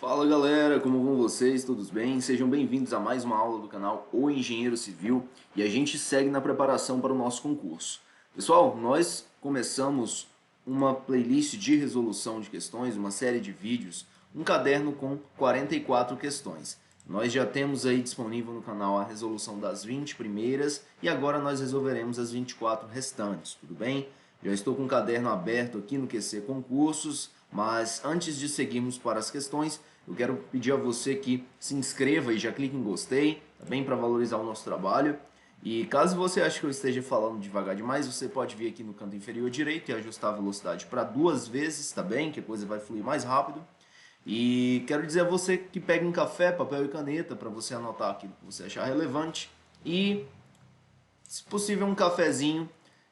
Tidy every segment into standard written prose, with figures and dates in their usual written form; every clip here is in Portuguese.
Fala galera, como vão vocês? Todos bem? Sejam bem-vindos a mais uma aula do canal O Engenheiro Civil e a gente segue na preparação para o nosso concurso. Pessoal, nós começamos uma playlist de resolução de questões, uma série de vídeos, um caderno com 44 questões. Nós já temos aí disponível no canal a resolução das 20 primeiras e agora nós resolveremos as 24 restantes, tudo bem? Já estou com o caderno aberto aqui no QC Concursos, mas antes de seguirmos para as questões, eu quero pedir a você que se inscreva e já clique em gostei, tá bem? Para valorizar o nosso trabalho. E caso você ache que eu esteja falando devagar demais, você pode vir aqui no canto inferior direito e ajustar a velocidade para 2 vezes, tá bem? Que a coisa vai fluir mais rápido. E quero dizer a você que pegue um café, papel e caneta para você anotar aquilo que você achar relevante. E, se possível, um cafezinho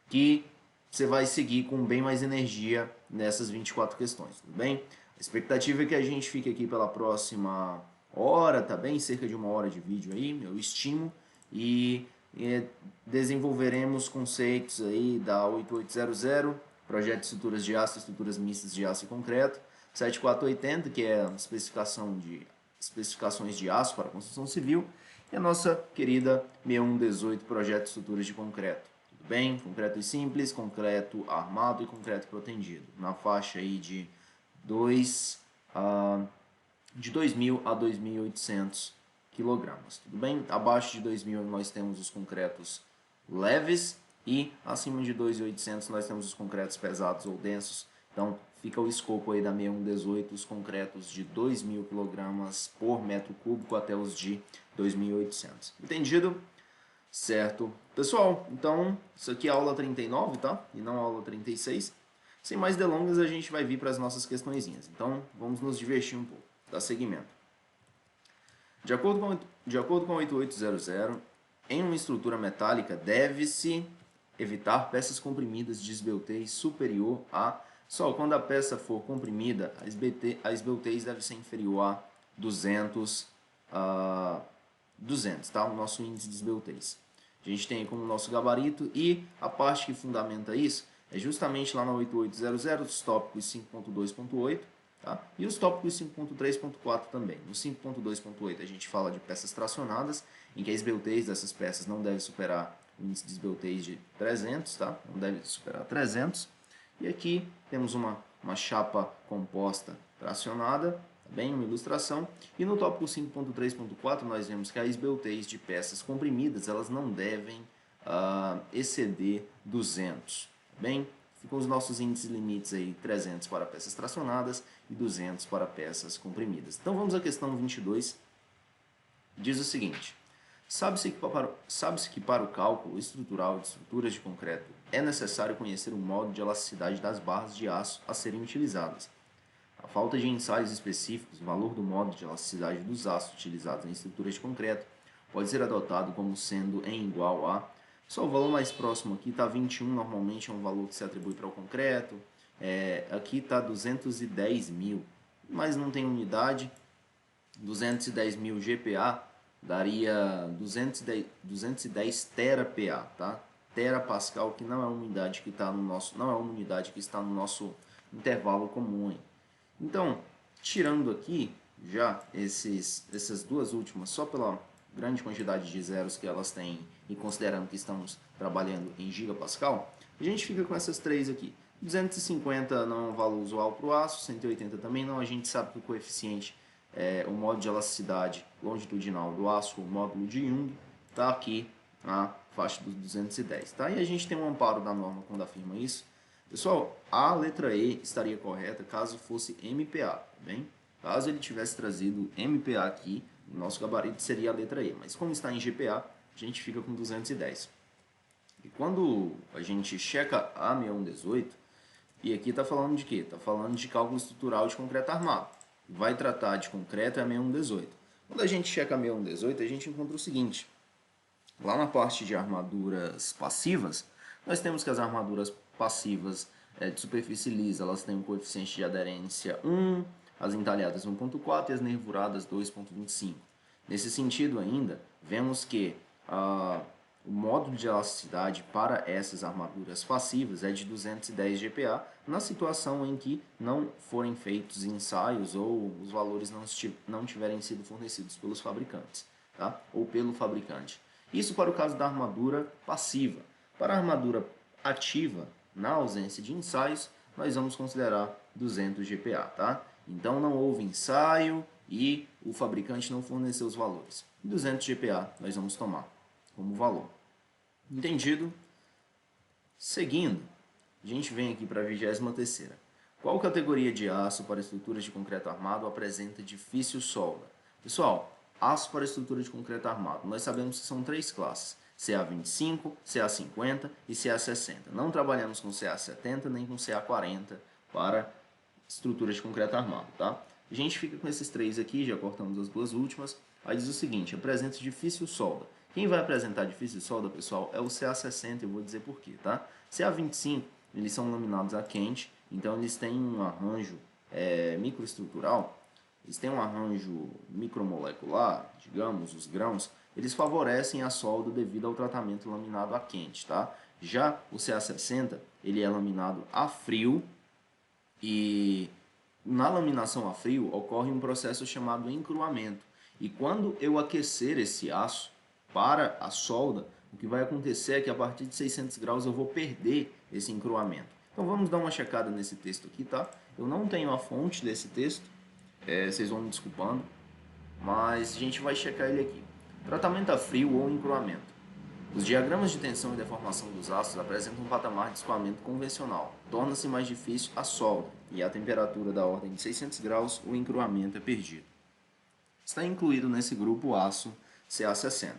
que você vai seguir com bem mais energia nessas 24 questões, tudo bem? A expectativa é que a gente fique aqui pela próxima hora, tá bem? Cerca de 1 hora de vídeo aí, eu estimo, e desenvolveremos conceitos aí da 8800, projeto de estruturas de aço, estruturas mistas de aço e concreto, 7480, que é a especificações de aço para construção civil, e a nossa querida 6118, projeto de estruturas de concreto. Tudo bem? Concreto simples, concreto armado e concreto protendido. Na faixa aí de 2.000 a 2.800 quilogramas. Tudo bem? Abaixo de 2.000 nós temos os concretos leves e acima de 2.800 nós temos os concretos pesados ou densos. Então fica o escopo aí da 6118, os concretos de 2.000 kg por metro cúbico até os de 2.800. Entendido? Certo. Pessoal, então isso aqui é a aula 39, tá? E não a aula 36. Sem mais delongas, a gente vai vir para as nossas questõezinhas. Então, vamos nos divertir um pouco. Dá seguimento. De acordo com 8800, em uma estrutura metálica, deve-se evitar peças comprimidas de esbeltez superior a... Só quando a peça for comprimida, a esbeltez deve ser inferior a 200, 200, tá? O nosso índice de esbeltez. A gente tem como nosso gabarito e a parte que fundamenta isso é justamente lá na 8800, os tópicos 5.2.8, tá? E os tópicos 5.3.4 também. No 5.2.8 a gente fala de peças tracionadas, em que a esbeltez dessas peças não deve superar o índice de esbeltez de 300, tá? Não deve superar 300. E aqui temos uma chapa composta tracionada, tá bem? Uma ilustração. E no tópico 5.3.4 nós vemos que a esbeltez de peças comprimidas elas não devem exceder 200, tá bem? Ficam os nossos índices limites aí, 300 para peças tracionadas e 200 para peças comprimidas. Então vamos à questão 22. Diz o seguinte: sabe-se que para o cálculo estrutural de estruturas de concreto é necessário conhecer o modo de elasticidade das barras de aço a serem utilizadas. A falta de ensaios específicos, o valor do modo de elasticidade dos aços utilizados em estruturas de concreto pode ser adotado como sendo em igual a... Só o valor mais próximo aqui está 21, normalmente é um valor que se atribui para o concreto. Aqui está 210 mil, mas não tem unidade. 210 mil GPa daria 210 TeraPa, tá? Terapascal, que não é uma unidade que está no nosso, não é uma unidade que está no nosso intervalo comum, hein? Então, tirando aqui já essas duas últimas, só pela grande quantidade de zeros que elas têm e considerando que estamos trabalhando em gigapascal, a gente fica com essas três aqui. 250 não é um valor usual para o aço, 180 também não, a gente sabe que o coeficiente, o modo de elasticidade longitudinal do aço, o módulo de Young, está aqui na faixa dos 210, tá? E a gente tem um amparo da norma quando afirma isso. Pessoal, a letra E estaria correta caso fosse MPa, tá bem? Caso ele tivesse trazido MPa aqui, o nosso gabarito seria a letra E, mas como está em GPa, a gente fica com 210. E quando a gente checa a 6118, e aqui está falando de quê? Está falando de cálculo estrutural de concreto armado. Vai tratar de concreto é a 6118. Quando a gente checa a 6118, a gente encontra o seguinte: lá na parte de armaduras passivas, nós temos que as armaduras passivas de superfície lisa, elas têm um coeficiente de aderência 1, as entalhadas 1.4 e as nervuradas 2.25. Nesse sentido ainda, vemos que o módulo de elasticidade para essas armaduras passivas é de 210 GPa, na situação em que não forem feitos ensaios ou os valores não tiverem sido fornecidos pelos fabricantes, tá? Ou pelo fabricante. Isso para o caso da armadura passiva. Para a armadura ativa, na ausência de ensaios, nós vamos considerar 200 GPa, tá? Então não houve ensaio e o fabricante não forneceu os valores. 200 GPa nós vamos tomar como valor. Entendido? Seguindo, a gente vem aqui para a 23ª. Qual categoria de aço para estruturas de concreto armado apresenta difícil solda? Pessoal, aço para estrutura de concreto armado, nós sabemos que são 3 classes: CA25, CA50 e CA60. Não trabalhamos com CA70 nem com CA40 para estruturas de concreto armado, tá? A gente fica com esses 3 aqui, já cortamos as 2 últimas. Aí diz o seguinte: apresenta difícil solda. Quem vai apresentar difícil solda, pessoal, é o CA60, eu vou dizer por quê, tá? CA25, eles são laminados a quente, então eles têm um arranjo microestrutural, eles têm um arranjo micromolecular, digamos, os grãos, eles favorecem a solda devido ao tratamento laminado a quente, tá? Já o CA60, ele é laminado a frio e na laminação a frio ocorre um processo chamado encruamento. E quando eu aquecer esse aço para a solda, o que vai acontecer é que a partir de 600 graus eu vou perder esse encruamento. Então vamos dar uma checada nesse texto aqui, tá? Eu não tenho a fonte desse texto, vocês vão me desculpando, mas a gente vai checar ele aqui. Tratamento a frio ou encruamento. Os diagramas de tensão e deformação dos aços apresentam um patamar de escoamento convencional. Torna-se mais difícil a solda e a temperatura da ordem de 600 graus, o encruamento é perdido. Está incluído nesse grupo o aço CA60.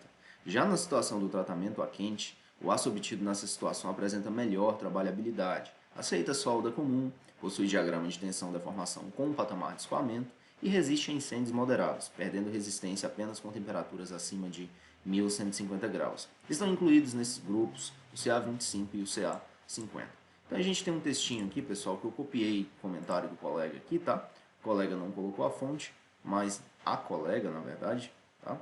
Já na situação do tratamento a quente, o aço obtido nessa situação apresenta melhor trabalhabilidade, aceita solda comum, possui diagrama de tensão e deformação com patamar de escoamento e resiste a incêndios moderados, perdendo resistência apenas com temperaturas acima de 1150 graus. Estão incluídos nesses grupos o CA25 e o CA50. Então a gente tem um textinho aqui, pessoal, que eu copiei o comentário do colega aqui, tá? O colega não colocou a fonte, mas a colega, na verdade, tá?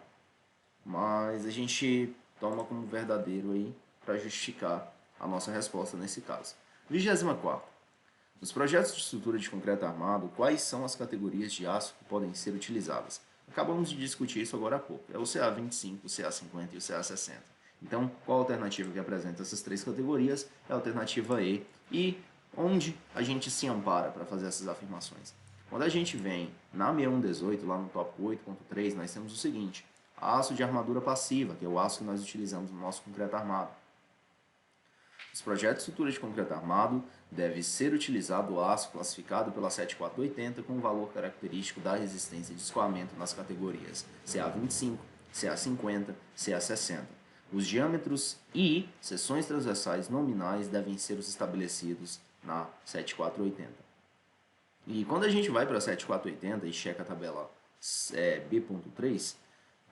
Mas a gente toma como verdadeiro aí para justificar a nossa resposta nesse caso. 24ª. Nos projetos de estrutura de concreto armado, quais são as categorias de aço que podem ser utilizadas? Acabamos de discutir isso agora há pouco. É o CA25, o CA50 e o CA60. Então, qual a alternativa que apresenta essas 3 categorias? É a alternativa E. E onde a gente se ampara para fazer essas afirmações? Quando a gente vem na 6118, lá no tópico 8.3, nós temos o seguinte: aço de armadura passiva, que é o aço que nós utilizamos no nosso concreto armado. Os projetos de estrutura de concreto armado deve ser utilizado o aço classificado pela 7480 com o valor característico da resistência de escoamento nas categorias CA25, CA50, CA60. Os diâmetros e seções transversais nominais devem ser os estabelecidos na 7480. E quando a gente vai para a 7480 e checa a tabela B.3,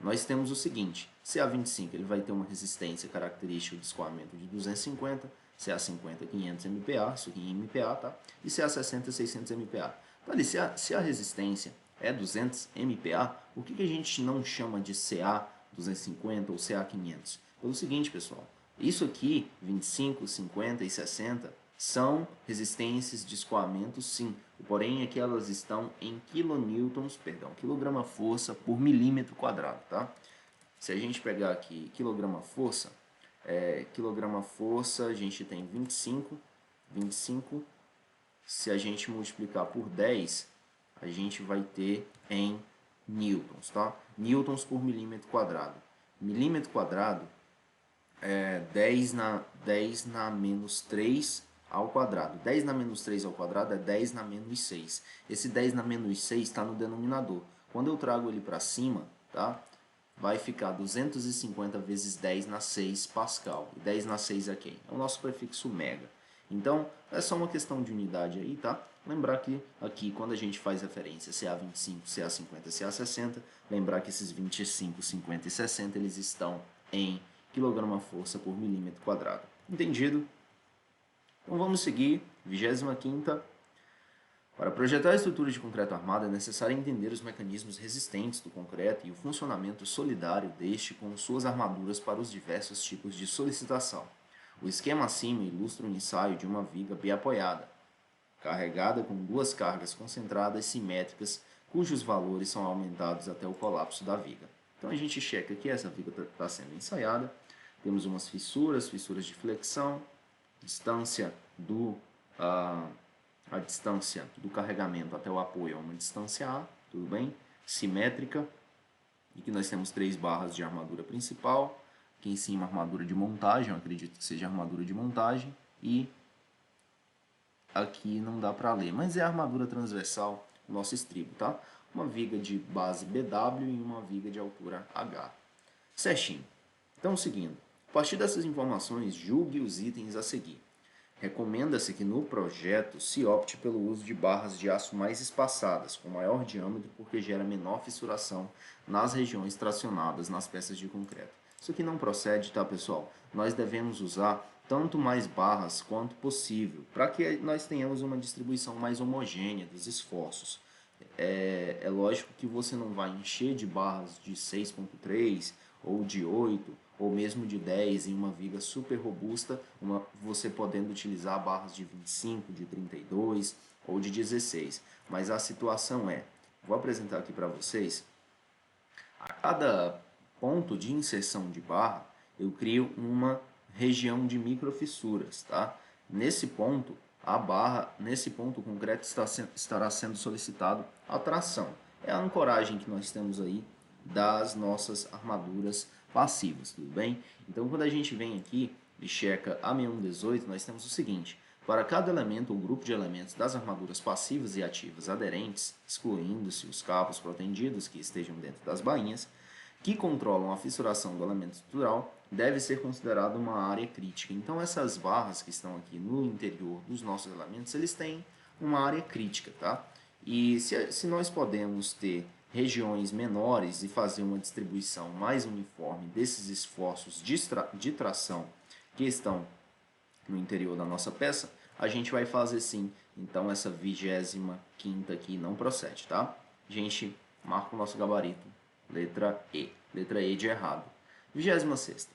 nós temos o seguinte: CA25 ele vai ter uma resistência característica de escoamento de 250, CA50 500 MPa, isso aqui em MPa, tá? E CA60 600 MPa. Então, ali, se a resistência é 200 MPa, por que a gente não chama de CA 250 ou CA 500? Pelo seguinte, pessoal, isso aqui, 25, 50 e 60, são resistências de escoamento, sim. Porém, aqui elas estão em quilograma-força por milímetro quadrado, tá? Se a gente pegar aqui quilograma-força, quilograma-força a gente tem 25. Se a gente multiplicar por 10, a gente vai ter em newtons, tá? Newtons por milímetro quadrado. Milímetro quadrado é 10 na menos 3 ao quadrado. 10 na menos 3 ao quadrado é 10 na menos 6. Esse 10 na menos 6 está no denominador. Quando eu trago ele para cima, tá? Vai ficar 250 vezes 10 na 6 Pascal. E 10 na 6 é quem? É o nosso prefixo mega. Então, é só uma questão de unidade aí, tá? Lembrar que aqui, quando a gente faz referência CA25, CA50, CA60, lembrar que esses 25, 50 e 60, eles estão em quilograma-força por milímetro quadrado. Entendido? Então vamos seguir, 25ª. Para projetar a estrutura de concreto armado é necessário entender os mecanismos resistentes do concreto e o funcionamento solidário deste com suas armaduras para os diversos tipos de solicitação. O esquema acima ilustra o ensaio de uma viga bem apoiada, carregada com duas cargas concentradas simétricas, cujos valores são aumentados até o colapso da viga. Então a gente checa que essa viga está sendo ensaiada, temos umas fissuras de flexão, distância a distância do carregamento até o apoio é uma distância A, tudo bem? Simétrica, e que nós temos 3 barras de armadura principal, aqui em cima armadura de montagem, eu acredito que seja armadura de montagem, e aqui não dá para ler, mas é a armadura transversal, nosso estribo, tá? Uma viga de base BW e uma viga de altura H. Certinho. Então, seguindo, a partir dessas informações, julgue os itens a seguir. Recomenda-se que no projeto se opte pelo uso de barras de aço mais espaçadas, com maior diâmetro, porque gera menor fissuração nas regiões tracionadas nas peças de concreto. Isso aqui não procede, tá, pessoal? Nós devemos usar tanto mais barras quanto possível, para que nós tenhamos uma distribuição mais homogênea dos esforços. É lógico que você não vai encher de barras de 6.3 ou de 8 ou mesmo de 10 em uma viga super robusta, você podendo utilizar barras de 25, de 32 ou de 16. Mas a situação vou apresentar aqui para vocês, a cada ponto de inserção de barra, eu crio uma região de microfissuras, tá? Nesse ponto, o concreto estará sendo solicitado a tração. É a ancoragem que nós temos aí das nossas armaduras passivas, tudo bem? Então, quando a gente vem aqui e checa a 6118, nós temos o seguinte: para cada elemento ou grupo de elementos das armaduras passivas e ativas aderentes, excluindo-se os cabos protendidos que estejam dentro das bainhas, que controlam a fissuração do elemento estrutural, deve ser considerada uma área crítica. Então, essas barras que estão aqui no interior dos nossos elementos, eles têm uma área crítica, tá? E se nós podemos ter regiões menores e fazer uma distribuição mais uniforme desses esforços de tração que estão no interior da nossa peça, a gente vai fazer sim. Então, essa 25ª aqui não procede, tá? A gente marca o nosso gabarito. Letra E. Letra E de errado. 26ª.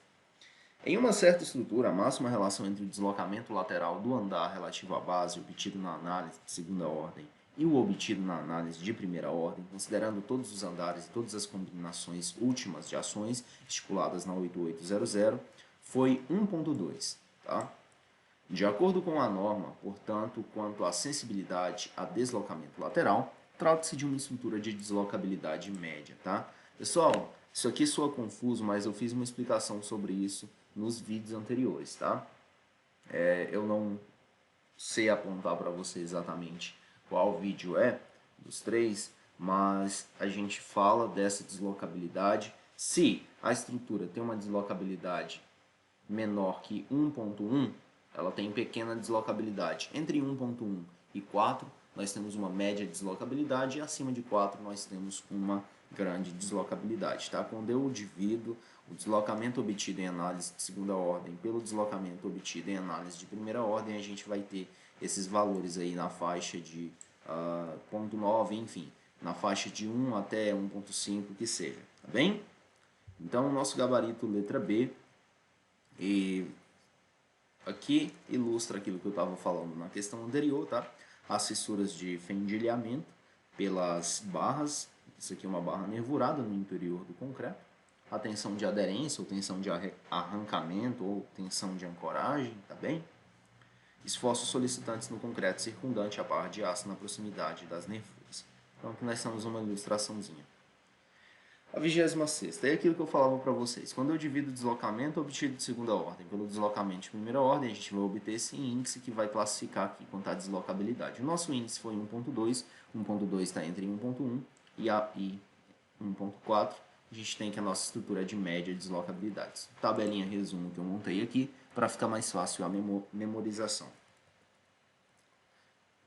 Em uma certa estrutura, a máxima relação entre o deslocamento lateral do andar relativo à base obtido na análise de segunda ordem e o obtido na análise de primeira ordem, considerando todos os andares e todas as combinações últimas de ações estipuladas na 8800, foi 1.2. Tá? De acordo com a norma, portanto, quanto à sensibilidade a deslocamento lateral, trata-se de uma estrutura de deslocabilidade média. Tá? Pessoal, isso aqui soa confuso, mas eu fiz uma explicação sobre isso nos vídeos anteriores, tá? Eu não sei apontar para você exatamente qual vídeo dos 3, mas a gente fala dessa deslocabilidade. Se a estrutura tem uma deslocabilidade menor que 1.1, ela tem pequena deslocabilidade. Entre 1.1 e 4, nós temos uma média deslocabilidade, e acima de 4 nós temos uma grande deslocabilidade. Tá? Quando eu divido o deslocamento obtido em análise de segunda ordem pelo deslocamento obtido em análise de primeira ordem, a gente vai ter esses valores aí na faixa de 0.9, enfim, na faixa de 1 até 1.5, que seja, tá bem? Então, o nosso gabarito letra B, e aqui ilustra aquilo que eu estava falando na questão anterior, tá? As fissuras de fendilhamento pelas barras, isso aqui é uma barra nervurada no interior do concreto, a tensão de aderência, ou tensão de arrancamento, ou tensão de ancoragem, tá bem? Esforços solicitantes no concreto circundante à barra de aço na proximidade das nervuras. Então aqui nós temos uma ilustraçãozinha. A 26ª, é aquilo que eu falava para vocês. Quando eu divido o deslocamento obtido de segunda ordem pelo deslocamento de primeira ordem, a gente vai obter esse índice que vai classificar aqui quanto à deslocabilidade. O nosso índice foi 1.2, 1.2 está entre 1.1 e 1.4. A gente tem que a nossa estrutura é de média de deslocabilidades. Tabelinha resumo que eu montei aqui para ficar mais fácil a memorização.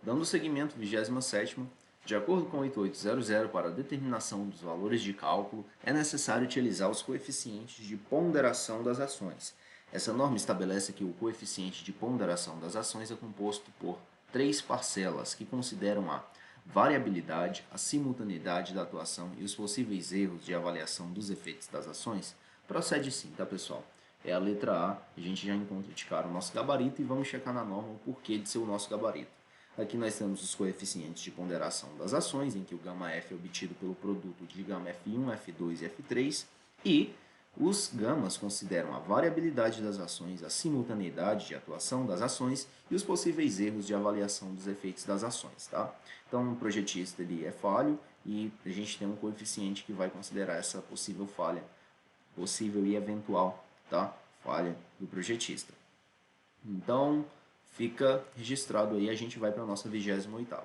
Dando seguimento, 27ª, de acordo com 8800, para a determinação dos valores de cálculo, é necessário utilizar os coeficientes de ponderação das ações. Essa norma estabelece que o coeficiente de ponderação das ações é composto por três parcelas que consideram a variabilidade, a simultaneidade da atuação e os possíveis erros de avaliação dos efeitos das ações, procede sim, tá pessoal? É a letra A, a gente já encontra de cara o nosso gabarito e vamos checar na norma o porquê de ser o nosso gabarito. Aqui nós temos os coeficientes de ponderação das ações, em que o gama F é obtido pelo produto de gama F1, F2 e F3, e os gamas consideram a variabilidade das ações, a simultaneidade de atuação das ações e os possíveis erros de avaliação dos efeitos das ações, tá? Então, o projetista ele é falho e a gente tem um coeficiente que vai considerar essa possível falha, possível e eventual, tá? Falha do projetista. Então, fica registrado aí, a gente vai para a nossa 28ª.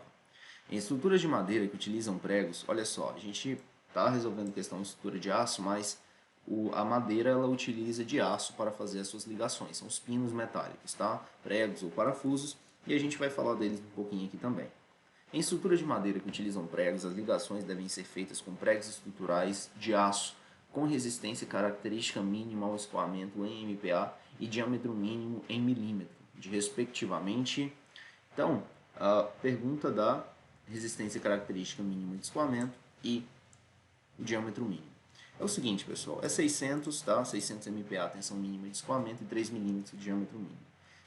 Em estruturas de madeira que utilizam pregos, olha só, a gente está resolvendo questão de estrutura de aço, mas a madeira ela utiliza de aço para fazer as suas ligações, são os pinos metálicos, tá? Pregos ou parafusos, e a gente vai falar deles um pouquinho aqui também. Em estruturas de madeira que utilizam pregos, as ligações devem ser feitas com pregos estruturais de aço, com resistência característica mínima ao escoamento em MPa e diâmetro mínimo em milímetro, de respectivamente. Então, a pergunta da resistência característica mínima de escoamento e o diâmetro mínimo. É o seguinte, pessoal, é 600, tá? 600 MPa, tensão mínima de escoamento, e 3 milímetros de diâmetro mínimo.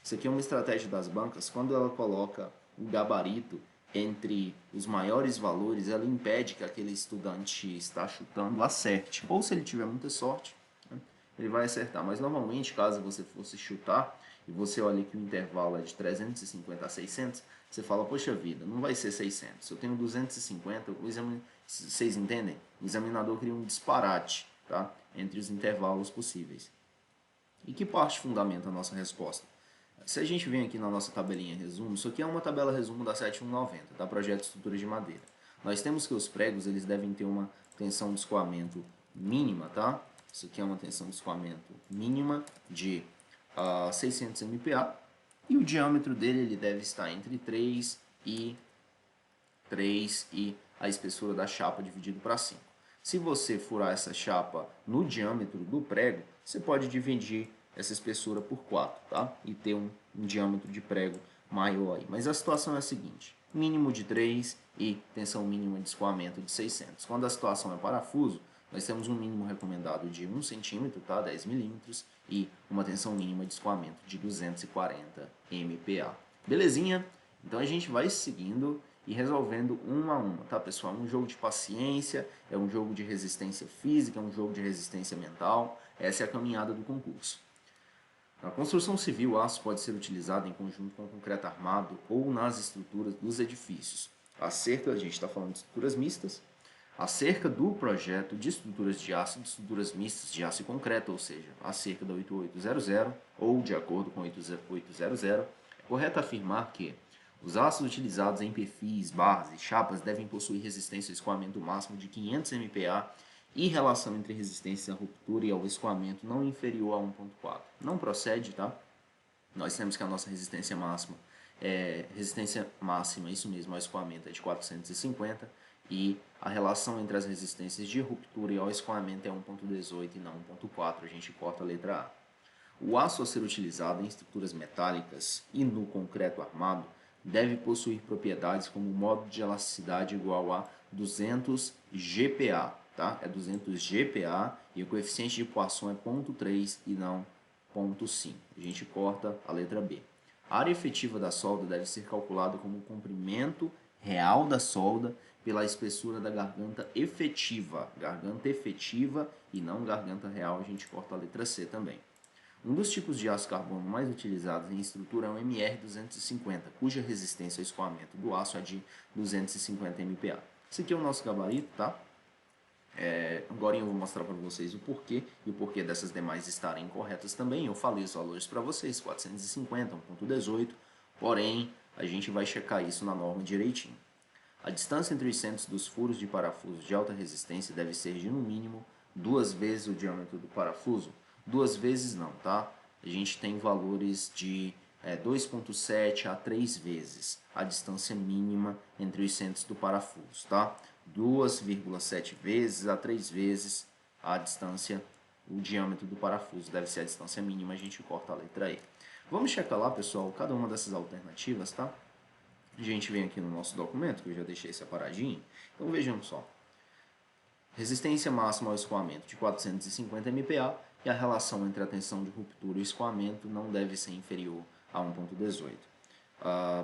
Isso aqui é uma estratégia das bancas, quando ela coloca o gabarito entre os maiores valores, ela impede que aquele estudante está chutando acerte. Ou se ele tiver muita sorte, né, ele vai acertar. Mas normalmente, caso você fosse chutar, e você olha que o intervalo é de 350 a 600, você fala, poxa vida, não vai ser 600. Eu tenho 250, vocês entendem? O examinador cria um disparate, tá, entre os intervalos possíveis. E que parte fundamenta a nossa resposta? Se a gente vem aqui na nossa tabelinha resumo, isso aqui é uma tabela resumo da 7190, da Projeto de Estruturas de Madeira. Nós temos que os pregos eles devem ter uma tensão de escoamento mínima, tá? Isso aqui é uma tensão de escoamento mínima de 600 MPa, e o diâmetro dele ele deve estar entre 3 e a espessura da chapa dividido para 5. Se você furar essa chapa no diâmetro do prego, você pode dividir essa espessura por 4, tá? E ter um diâmetro de prego maior aí. Mas a situação é a seguinte: mínimo de 3 e tensão mínima de escoamento de 600. Quando a situação é parafuso, nós temos um mínimo recomendado de 1 centímetro, tá? 10 milímetros, e uma tensão mínima de escoamento de 240 MPa. Belezinha? Então a gente vai seguindo e resolvendo uma a uma, tá pessoal? É um jogo de paciência, é um jogo de resistência física, é um jogo de resistência mental. Essa é a caminhada do concurso. Na construção civil, o aço pode ser utilizado em conjunto com concreto armado ou nas estruturas dos edifícios. A cerca, a gente está falando de estruturas mistas, acerca do projeto de estruturas de aço e de estruturas mistas de aço e concreto, ou seja, acerca da 8800 ou de acordo com 8800, é correto afirmar que os aços utilizados em perfis, barras e chapas devem possuir resistência ao escoamento máximo de 500 MPa e relação entre resistência à ruptura e ao escoamento não inferior a 1.4. Não procede, tá? Nós temos que a nossa resistência máxima, isso mesmo, ao escoamento é de 450, e a relação entre as resistências de ruptura e ao escoamento é 1.18 e não 1.4, a gente corta a letra A. O aço a ser utilizado em estruturas metálicas e no concreto armado deve possuir propriedades como modo de elasticidade igual a 200 GPa, tá? É 200 GPa e o coeficiente de Poisson é 0.3 e não 0.5. A gente corta a letra B. A área efetiva da solda deve ser calculada como o comprimento real da solda pela espessura da garganta efetiva e não garganta real, a gente corta a letra C também. Um dos tipos de aço carbono mais utilizados em estrutura é o MR250, cuja resistência ao escoamento do aço é de 250 MPa. Esse aqui é o nosso gabarito, tá? Agora eu vou mostrar para vocês o porquê e o porquê dessas demais estarem incorretas também. Eu falei os valores para vocês, 450, 1.18, porém a gente vai checar isso na norma direitinho. A distância entre os centros dos furos de parafuso de alta resistência deve ser de no mínimo 2 vezes o diâmetro do parafuso. 2 vezes não, tá? A gente tem valores de 2.7 a 3 vezes a distância mínima entre os centros do parafuso, tá? 2,7 vezes a 3 vezes a distância, o diâmetro do parafuso deve ser a distância mínima, a gente corta a letra E. Vamos checar lá, pessoal, cada uma dessas alternativas, tá? A gente vem aqui no nosso documento, que eu já deixei separadinho. Então vejam só. Resistência máxima ao escoamento de 450 MPa e a relação entre a tensão de ruptura e o escoamento não deve ser inferior a 1.18.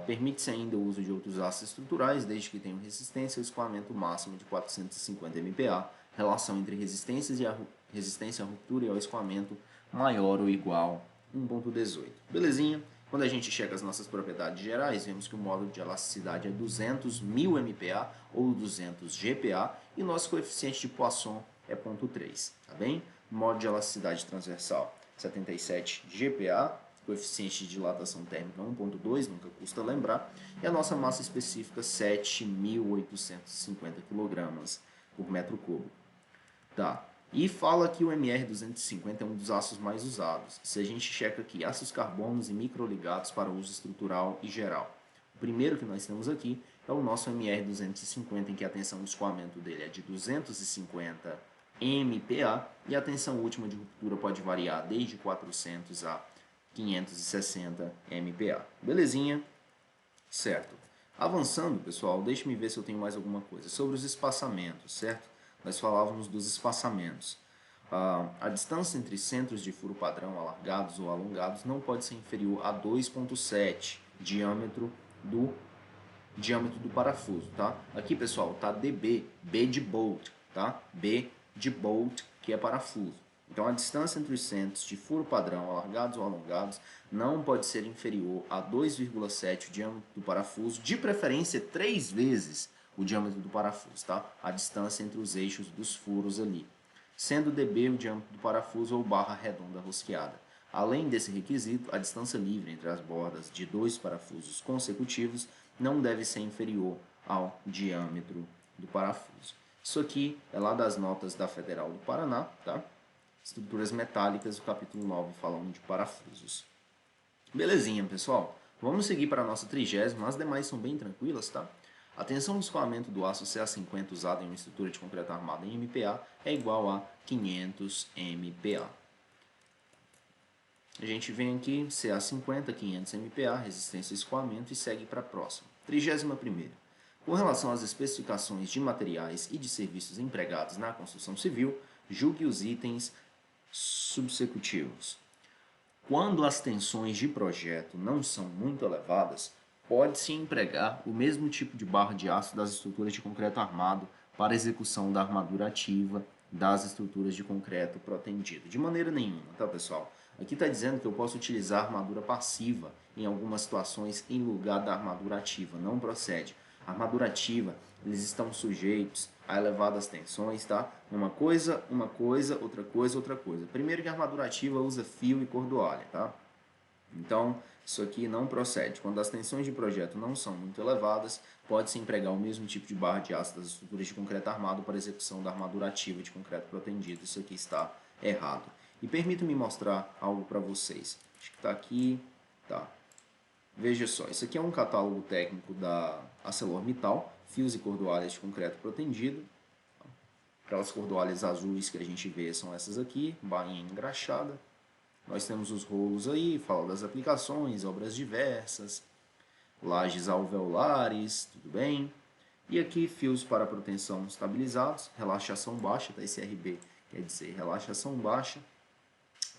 Permite-se ainda o uso de outros aços estruturais, desde que tenham resistência ao escoamento máximo de 450 MPa, relação entre resistência à ruptura e ao escoamento maior ou igual a 1.18. Belezinha? Quando a gente checa as nossas propriedades gerais, vemos que o módulo de elasticidade é 200.000 MPa ou 200 GPa e o nosso coeficiente de Poisson é 0,3, tá bem? Módulo de elasticidade transversal 77 GPa, coeficiente de dilatação térmica 1,2, nunca custa lembrar, e a nossa massa específica 7.850 kg por metro cúbico. Tá. E fala que o MR250 é um dos aços mais usados. Se a gente checa aqui, aços carbonos e microligados para uso estrutural e geral. O primeiro que nós temos aqui é o nosso MR250, em que a tensão de escoamento dele é de 250 MPa e a tensão última de ruptura pode variar desde 400 a 560 MPa. Belezinha? Certo. Avançando, pessoal, deixe-me ver se eu tenho mais alguma coisa. Sobre os espaçamentos, certo? Nós falávamos dos espaçamentos. A distância entre centros de furo padrão alargados ou alongados não pode ser inferior a 2,7 diâmetro do parafuso, tá? Aqui, pessoal, tá DB, B de bolt, tá? B de bolt, que é parafuso. Então, a distância entre os centros de furo padrão alargados ou alongados não pode ser inferior a 2,7 o diâmetro do parafuso, de preferência 3 vezes o diâmetro do parafuso, tá? A distância entre os eixos dos furos ali, sendo dB o diâmetro do parafuso ou barra redonda rosqueada. Além desse requisito, a distância livre entre as bordas de 2 parafusos consecutivos não deve ser inferior ao diâmetro do parafuso. Isso aqui é lá das notas da Federal do Paraná, tá? Estruturas metálicas, o capítulo 9 falando de parafusos. Belezinha, pessoal? Vamos seguir para a nossa 30ª, as demais são bem tranquilas, tá? A tensão de escoamento do aço CA50 usado em uma estrutura de concreto armado em MPa é igual a 500 MPa. A gente vem aqui, CA50, 500 MPa, resistência ao escoamento e segue para a próxima. 31ª. Com relação às especificações de materiais e de serviços empregados na construção civil, julgue os itens subsecutivos. Quando as tensões de projeto não são muito elevadas, pode-se empregar o mesmo tipo de barra de aço das estruturas de concreto armado para execução da armadura ativa das estruturas de concreto protendido. De maneira nenhuma, tá, pessoal? Aqui está dizendo que eu posso utilizar armadura passiva em algumas situações em lugar da armadura ativa. Não procede. A armadura ativa, eles estão sujeitos a elevadas tensões, tá? Uma coisa, outra coisa, outra coisa. Primeiro que a armadura ativa usa fio e cordoalha, tá? Então, isso aqui não procede. Quando as tensões de projeto não são muito elevadas, pode-se empregar o mesmo tipo de barra de aço das estruturas de concreto armado para execução da armadura ativa de concreto protendido. Isso aqui está errado. E permita-me mostrar algo para vocês. Acho que está aqui. Tá. Veja só, isso aqui é um catálogo técnico da ArcelorMittal, fios e cordoalhas de concreto protendido. Aquelas cordoalhas azuis que a gente vê são essas aqui, bainha engraxada. Nós temos os rolos aí, fala das aplicações, obras diversas, lajes alveolares, tudo bem. E aqui fios para proteção estabilizados, relaxação baixa, tá? Esse RB quer dizer relaxação baixa.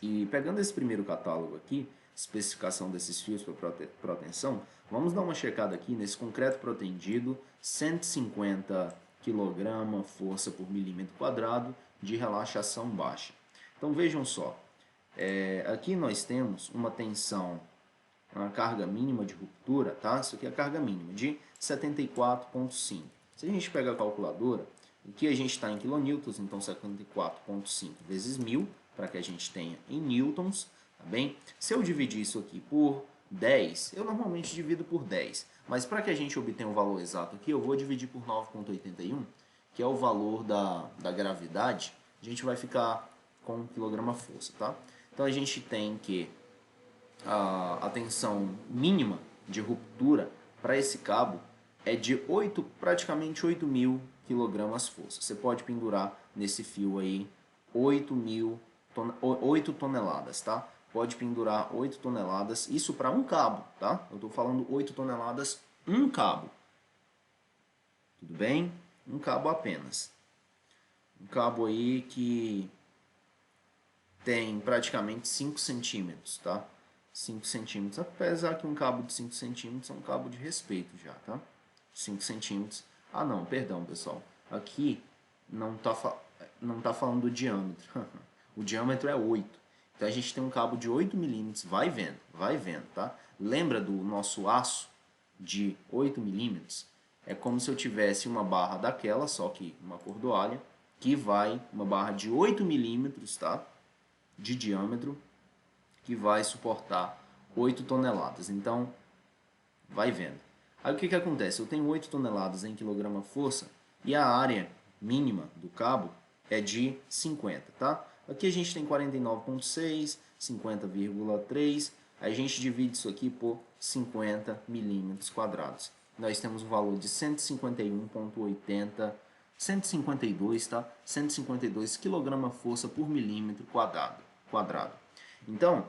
E pegando esse primeiro catálogo aqui, especificação desses fios para proteção, vamos dar uma checada aqui nesse concreto protendido, 150 kg força por milímetro quadrado de relaxação baixa. Então vejam só, aqui nós temos uma tensão, uma carga mínima de ruptura, tá? Isso aqui é a carga mínima, de 74,5. Se a gente pegar a calculadora, aqui a gente está em quilonewtons, então 74,5 vezes 1000, para que a gente tenha em newtons, tá bem? Se eu dividir isso aqui por 10, eu normalmente divido por 10, mas para que a gente obtenha o valor exato aqui, eu vou dividir por 9,81, que é o valor da gravidade, a gente vai ficar com quilograma-força, tá? Então a gente tem que a tensão mínima de ruptura para esse cabo é de praticamente 8.000 kg-força. Você pode pendurar nesse fio aí 8 toneladas, tá? Pode pendurar 8 toneladas, isso para um cabo, tá? Eu estou falando 8 toneladas um cabo. Tudo bem? Um cabo apenas. Um cabo aí que tem praticamente 5 centímetros, tá? 5 centímetros, apesar que um cabo de 5 centímetros é um cabo de respeito já, tá? 5 centímetros. Ah, não, perdão, pessoal. Aqui não tá falando do diâmetro. O diâmetro é 8. Então a gente tem um cabo de 8 milímetros. Vai vendo, tá? Lembra do nosso aço de 8 milímetros? É como se eu tivesse uma barra daquela, só que uma cordoalha, que vai, uma barra de 8 milímetros, tá? De diâmetro, que vai suportar 8 toneladas. Então, vai vendo. Aí o que acontece? Eu tenho 8 toneladas em quilograma-força e a área mínima do cabo é de 50, tá? Aqui a gente tem 49,6, 50,3, aí a gente divide isso aqui por 50 milímetros quadrados. Nós temos um valor de 151,80, 152, tá? 152 quilograma-força por milímetro quadrado. Então,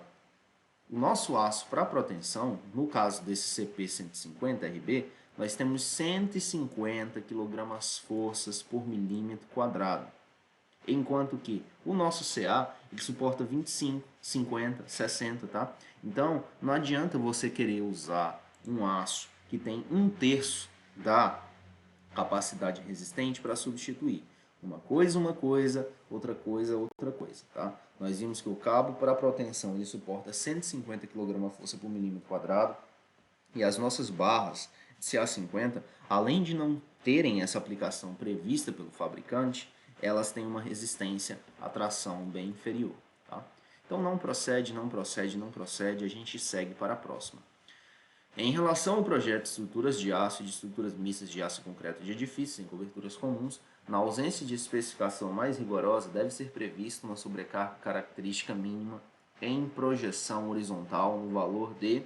o nosso aço para proteção, no caso desse CP150RB, nós temos 150 kgf por milímetro quadrado. Enquanto que o nosso CA, ele suporta 25, 50, 60, tá? Então, não adianta você querer usar um aço que tem 1/3 da capacidade resistente para substituir. Uma coisa, outra coisa, tá? Nós vimos que o cabo para proteção ele suporta 150 kgf por milímetro quadrado e as nossas barras de CA50, além de não terem essa aplicação prevista pelo fabricante, elas têm uma resistência à tração bem inferior, tá? Então não procede, a gente segue para a próxima. Em relação ao projeto de estruturas de aço e de estruturas mistas de aço concreto de edifícios em coberturas comuns, na ausência de especificação mais rigorosa, deve ser prevista uma sobrecarga característica mínima em projeção horizontal no valor de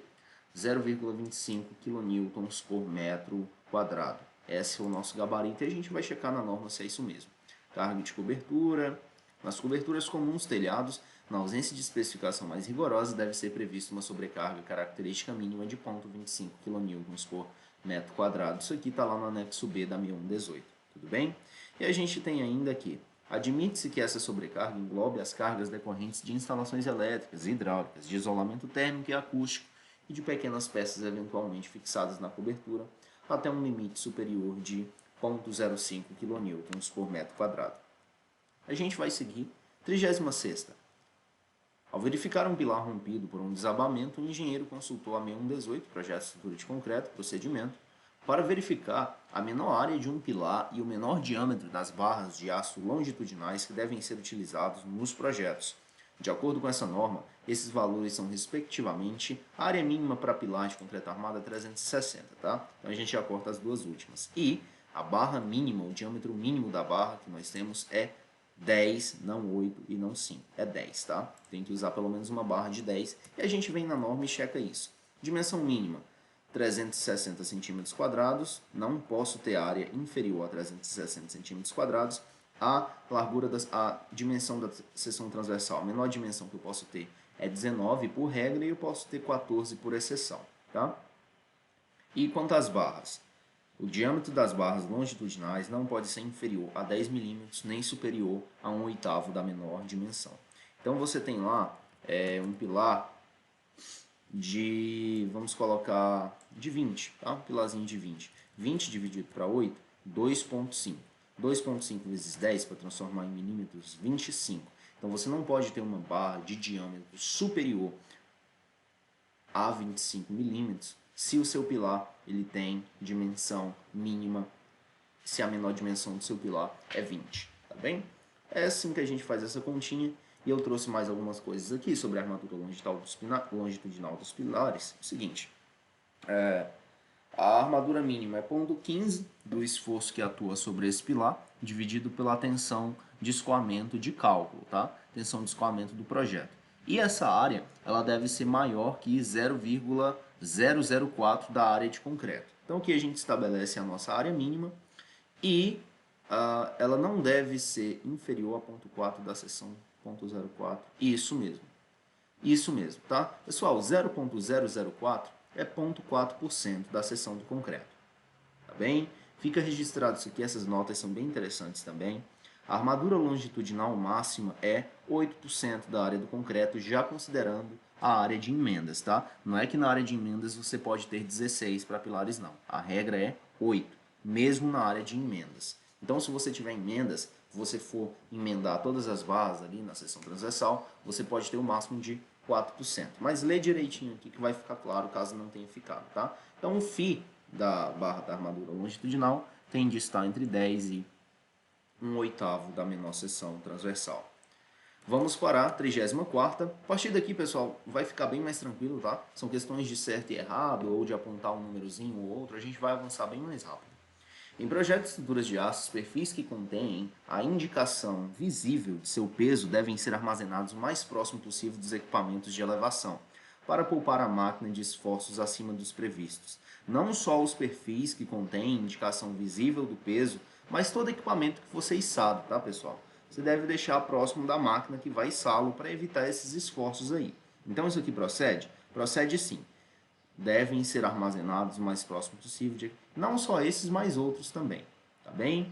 0,25 kN por metro quadrado. Esse é o nosso gabarito e a gente vai checar na norma se é isso mesmo. Carga de cobertura. Nas coberturas comuns, telhados, na ausência de especificação mais rigorosa, deve ser prevista uma sobrecarga característica mínima de 0,25 kN por metro quadrado. Isso aqui está lá no anexo B da 1118, tudo bem? E a gente tem ainda aqui, admite-se que essa sobrecarga englobe as cargas decorrentes de instalações elétricas, hidráulicas, de isolamento térmico e acústico e de pequenas peças eventualmente fixadas na cobertura, até um limite superior de 0,05 kN por metro quadrado. A gente vai seguir. 36ª. Ao verificar um pilar rompido por um desabamento, o engenheiro consultou a 6118, projeto de estrutura de concreto, procedimento, para verificar a menor área de um pilar e o menor diâmetro das barras de aço longitudinais que devem ser utilizados nos projetos. De acordo com essa norma, esses valores são, respectivamente, a área mínima para pilar de concreto armado é 360, tá? Então a gente já corta as duas últimas. E a barra mínima, o diâmetro mínimo da barra que nós temos é 10, não 8 e não 5. É 10, tá? Tem que usar pelo menos uma barra de 10 e a gente vem na norma e checa isso. Dimensão mínima, 360 centímetros quadrados. Não posso ter área inferior a 360 centímetros quadrados. A dimensão da seção transversal, a menor dimensão que eu posso ter é 19 por regra e eu posso ter 14 por exceção, tá? E quanto às barras? O diâmetro das barras longitudinais não pode ser inferior a 10 milímetros nem superior a 1/8 da menor dimensão. Então você tem lá um pilar de, vamos colocar, de 20, tá? Um pilarzinho de 20. 20 dividido para 8, 2,5. 2,5 vezes 10 para transformar em milímetros, 25. Então você não pode ter uma barra de diâmetro superior a 25 milímetros se o seu pilar ele tem dimensão mínima, se a menor dimensão do seu pilar é 20, tá bem? É assim que a gente faz essa continha e eu trouxe mais algumas coisas aqui sobre a armadura longitudinal dos pilares. O seguinte, a armadura mínima é 0,15 do esforço que atua sobre esse pilar, dividido pela tensão de escoamento de cálculo, tá? Tensão de escoamento do projeto. E essa área ela deve ser maior que 0,004 da área de concreto. Então aqui a gente estabelece a nossa área mínima e ela não deve ser inferior a 0,4 da seção 0,04. Isso mesmo, tá? Pessoal, 0,004 é 0,4% da seção do concreto. Tá bem? Fica registrado isso aqui, essas notas são bem interessantes também. A armadura longitudinal máxima é 8% da área do concreto, já considerando a área de emendas, tá? Não é que na área de emendas você pode ter 16 para pilares, não. A regra é 8, mesmo na área de emendas. Então, se você tiver emendas, você for emendar todas as barras ali na seção transversal, você pode ter o máximo de 4%. Mas lê direitinho aqui que vai ficar claro caso não tenha ficado, tá? Então, o φ da barra da armadura longitudinal tende a estar entre 10 e 1/8 da menor seção transversal. Vamos para a 34ª. A partir daqui, pessoal, vai ficar bem mais tranquilo, tá? São questões de certo e errado, ou de apontar um númerozinho ou outro, a gente vai avançar bem mais rápido. Em projetos de estruturas de aço, os perfis que contêm a indicação visível de seu peso devem ser armazenados o mais próximo possível dos equipamentos de elevação, para poupar a máquina de esforços acima dos previstos. Não só os perfis que contêm indicação visível do peso, mas todo equipamento que você içado, tá, pessoal? Você deve deixar próximo da máquina que vai içá-lo para evitar esses esforços aí. Então isso aqui procede? Procede sim. Devem ser armazenados o mais próximo possível, não só esses, mas outros também, tá bem?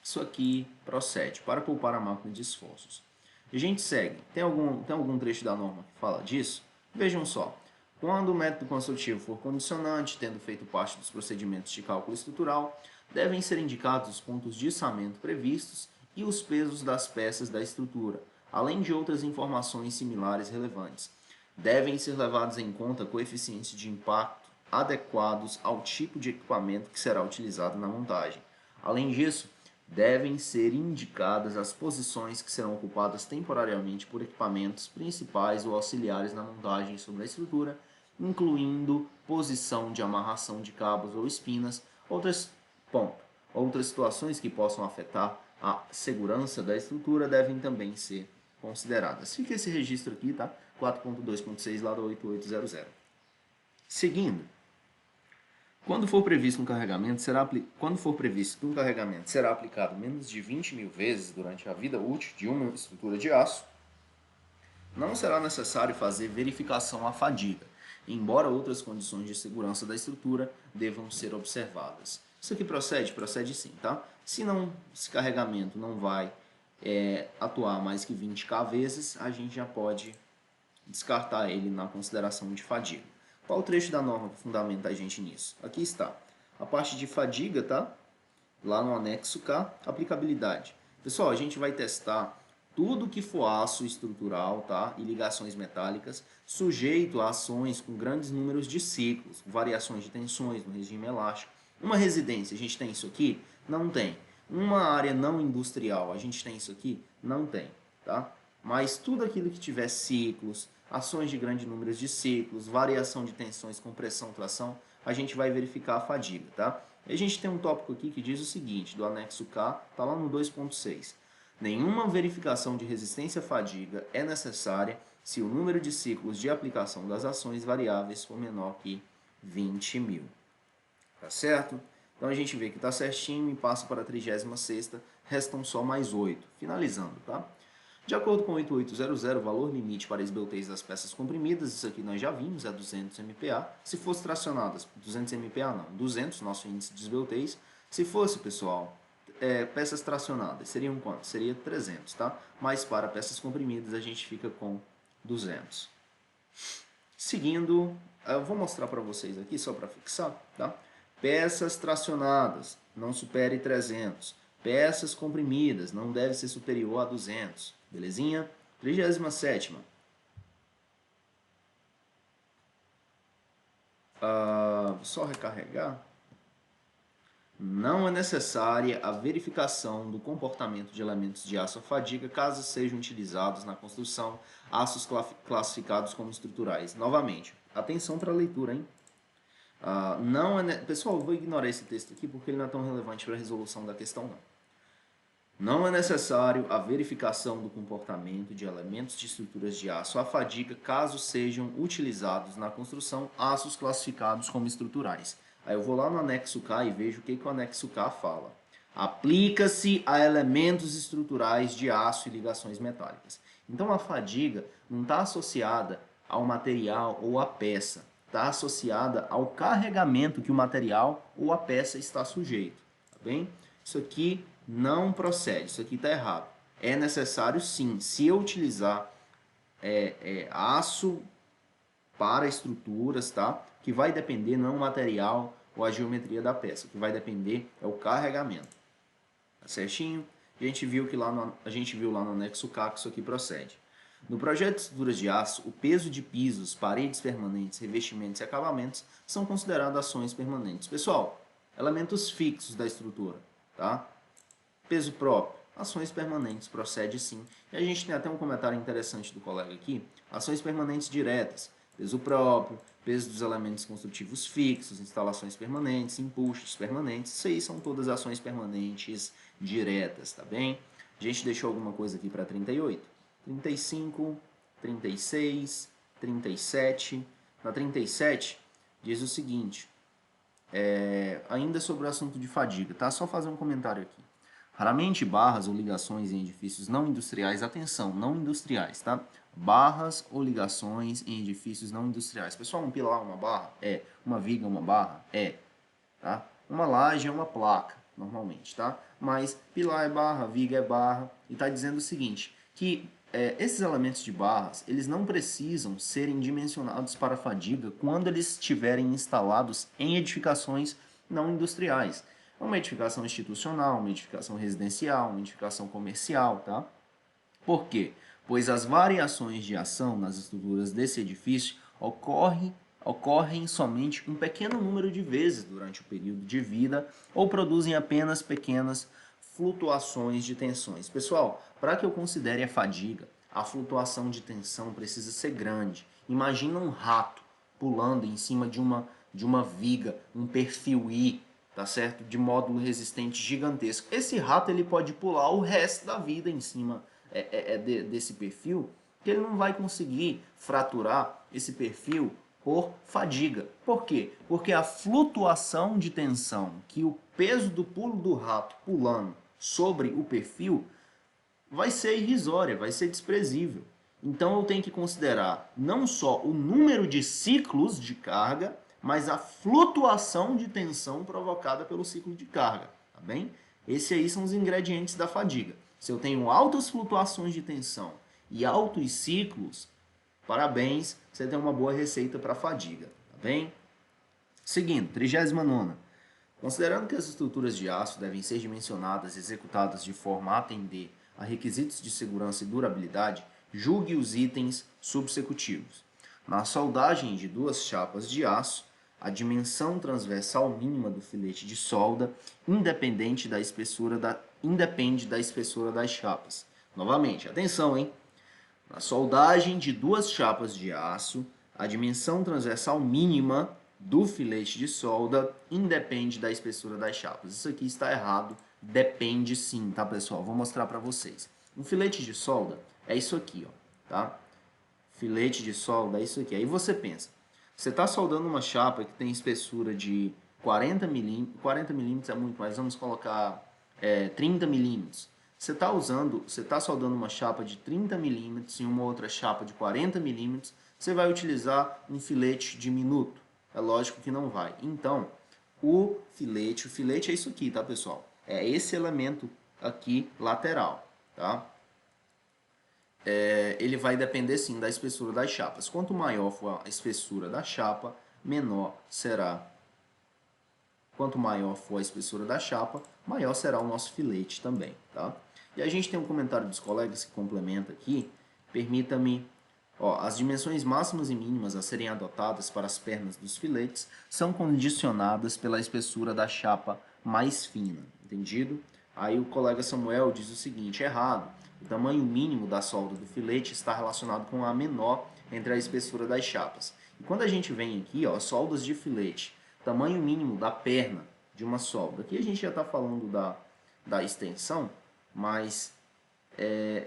Isso aqui procede para poupar a máquina de esforços. A gente segue. Tem algum trecho da norma que fala disso? Vejam só. Quando o método construtivo for condicionante, tendo feito parte dos procedimentos de cálculo estrutural, devem ser indicados os pontos de içamento previstos e os pesos das peças da estrutura, além de outras informações similares relevantes. Devem ser levados em conta coeficientes de impacto adequados ao tipo de equipamento que será utilizado na montagem. Além disso, devem ser indicadas as posições que serão ocupadas temporariamente por equipamentos principais ou auxiliares na montagem sobre a estrutura, incluindo posição de amarração de cabos ou espinas, outras situações que possam afetar a segurança da estrutura devem também ser consideradas. Fica esse registro aqui, tá? 4.2.6 lá do 8800. Seguindo, quando for previsto que um carregamento será aplicado menos de 20.000 vezes durante a vida útil de uma estrutura de aço, não será necessário fazer verificação à fadiga, embora outras condições de segurança da estrutura devam ser observadas. Isso aqui procede? Procede sim, tá? Se esse carregamento não vai atuar mais que 20k vezes, a gente já pode descartar ele na consideração de fadiga. Qual o trecho da norma que fundamenta a gente nisso? Aqui está. A parte de fadiga, tá? Lá no anexo K, aplicabilidade. Pessoal, a gente vai testar tudo que for aço estrutural, tá? E ligações metálicas, sujeito a ações com grandes números de ciclos, variações de tensões no regime elástico. Uma residência, a gente tem isso aqui? Não tem. Uma área não industrial, a gente tem isso aqui? Não tem, tá? Mas tudo aquilo que tiver ciclos, ações de grandes números de ciclos, variação de tensões, compressão, tração, a gente vai verificar a fadiga, tá? E a gente tem um tópico aqui que diz o seguinte, do anexo K, tá lá no 2.6. Nenhuma verificação de resistência à fadiga é necessária se o número de ciclos de aplicação das ações variáveis for menor que 20.000. Tá certo? Então a gente vê que está certinho e passa para a 36ª, restam só mais 8. Finalizando, tá? De acordo com 8800, o valor limite para esbeltez das peças comprimidas, isso aqui nós já vimos, é 200 MPa. Se fosse tracionadas, 200 MPa não, 200, nosso índice de esbeltez. Se fosse, pessoal, peças tracionadas, seriam quanto? Seria 300, tá? Mas para peças comprimidas a gente fica com 200. Seguindo, eu vou mostrar para vocês aqui, só para fixar, tá? Peças tracionadas, não supere 300. Peças comprimidas, não deve ser superior a 200. Belezinha? 37ª. Só recarregar. Não é necessária a verificação do comportamento de elementos de aço à fadiga caso sejam utilizados na construção aços classificados como estruturais. Novamente, atenção para a leitura, hein? Pessoal, eu vou ignorar esse texto aqui porque ele não é tão relevante para a resolução da questão, não. Não é necessário a verificação do comportamento de elementos de estruturas de aço à fadiga caso sejam utilizados na construção aços classificados como estruturais. Aí eu vou lá no anexo K e vejo o que o anexo K fala. Aplica-se a elementos estruturais de aço e ligações metálicas. Então a fadiga não está associada ao material ou à peça. está associada ao carregamento que o material ou a peça está sujeito, tá bem? Isso aqui não procede, isso aqui está errado. É necessário sim, se eu utilizar aço para estruturas, tá? Que vai depender não é o material ou a geometria da peça, o que vai depender é o carregamento. Tá certinho? A gente viu lá no anexo K que isso aqui procede. No projeto de estruturas de aço, o peso de pisos, paredes permanentes, revestimentos e acabamentos são considerados ações permanentes. Pessoal, elementos fixos da estrutura, tá? Peso próprio, ações permanentes, procede sim. E a gente tem até um comentário interessante do colega aqui, ações permanentes diretas, peso próprio, peso dos elementos construtivos fixos, instalações permanentes, empuxos permanentes, isso aí são todas ações permanentes diretas, tá bem? A gente deixou alguma coisa aqui para 38, 35, 36, 37. Na 37 diz o seguinte, ainda sobre o assunto de fadiga, tá? Só fazer um comentário aqui. Raramente barras ou ligações em edifícios não industriais, atenção, não industriais, tá? Barras ou ligações em edifícios não industriais. Pessoal, um pilar é uma barra? É. Uma viga é uma barra? É. Tá? Uma laje é uma placa, normalmente, tá? Mas pilar é barra, viga é barra, e está dizendo o seguinte, que esses elementos de barras, eles não precisam serem dimensionados para fadiga quando eles estiverem instalados em edificações não industriais. Uma edificação institucional, uma edificação residencial, uma edificação comercial, tá? Por quê? Pois as variações de ação nas estruturas desse edifício ocorrem somente um pequeno número de vezes durante o período de vida ou produzem apenas pequenas flutuações de tensões. Pessoal, para que eu considere a fadiga, a flutuação de tensão precisa ser grande. Imagina um rato pulando em cima de uma viga, um perfil I, tá certo? De módulo resistente gigantesco. Esse rato ele pode pular o resto da vida em cima desse perfil, que ele não vai conseguir fraturar esse perfil por fadiga. Por quê? Porque a flutuação de tensão que o peso do pulo do rato pulando sobre o perfil vai ser irrisória, vai ser desprezível. Então eu tenho que considerar não só o número de ciclos de carga, mas a flutuação de tensão provocada pelo ciclo de carga, tá bem? Esses aí são os ingredientes da fadiga. Se eu tenho altas flutuações de tensão e altos ciclos, parabéns, você tem uma boa receita para fadiga, tá bem? Seguindo, 39ª. Considerando que as estruturas de aço devem ser dimensionadas e executadas de forma a atender a requisitos de segurança e durabilidade, julgue os itens subsecutivos. Na soldagem de duas chapas de aço, a dimensão transversal mínima do filete de solda independe da espessura das chapas. Novamente, atenção, hein? Na soldagem de duas chapas de aço, a dimensão transversal mínima do filete de solda independe da espessura das chapas. Isso aqui está errado, depende sim, tá, pessoal? Vou mostrar para vocês. Um filete de solda é isso aqui, ó, tá? Filete de solda é isso aqui. Aí você pensa, você está soldando uma chapa que tem espessura de 40 milímetros, 40 milímetros é muito, mas vamos colocar 30 milímetros. Você está soldando uma chapa de 30 milímetros e uma outra chapa de 40 milímetros, você vai utilizar um filete diminuto. É lógico que não vai. Então, o filete é isso aqui, tá, pessoal? É esse elemento aqui lateral, tá? Ele vai depender sim da espessura das chapas. Quanto maior for a espessura da chapa, menor será. Quanto maior for a espessura da chapa, maior será o nosso filete também, tá? E a gente tem um comentário dos colegas que complementa aqui. Permita-me, as dimensões máximas e mínimas a serem adotadas para as pernas dos filetes são condicionadas pela espessura da chapa mais fina, entendido? Aí o colega Samuel diz o seguinte, errado. O tamanho mínimo da solda do filete está relacionado com a menor entre a espessura das chapas. E quando a gente vem aqui, soldas de filete, tamanho mínimo da perna de uma solda. Aqui a gente já está falando da extensão, mas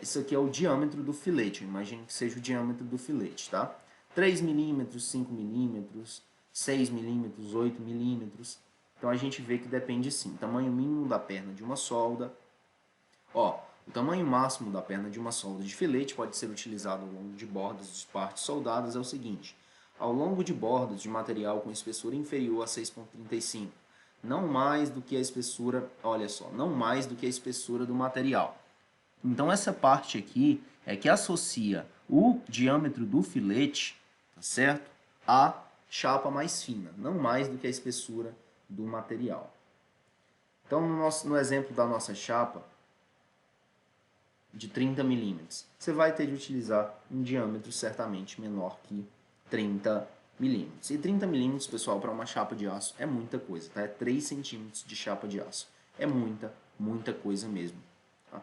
isso aqui é o diâmetro do filete. Imagine que seja o diâmetro do filete, tá? 3 milímetros, 5 milímetros, 6 milímetros, 8 milímetros. Então a gente vê que depende sim. Tamanho mínimo da perna de uma solda. O tamanho máximo da perna de uma solda de filete pode ser utilizado ao longo de bordas de partes soldadas é o seguinte. ao longo de bordas de material com espessura inferior a 6,35. Não mais do que a espessura, olha só, não mais do que a espessura do material. Então, essa parte aqui é que associa o diâmetro do filete, tá certo? À chapa mais fina, não mais do que a espessura do material. Então, no exemplo da nossa chapa de 30 milímetros, você vai ter de utilizar um diâmetro certamente menor que 30 milímetros. E 30 milímetros, pessoal, para uma chapa de aço é muita coisa, tá? É 3 centímetros de chapa de aço. É muita coisa mesmo. Tá?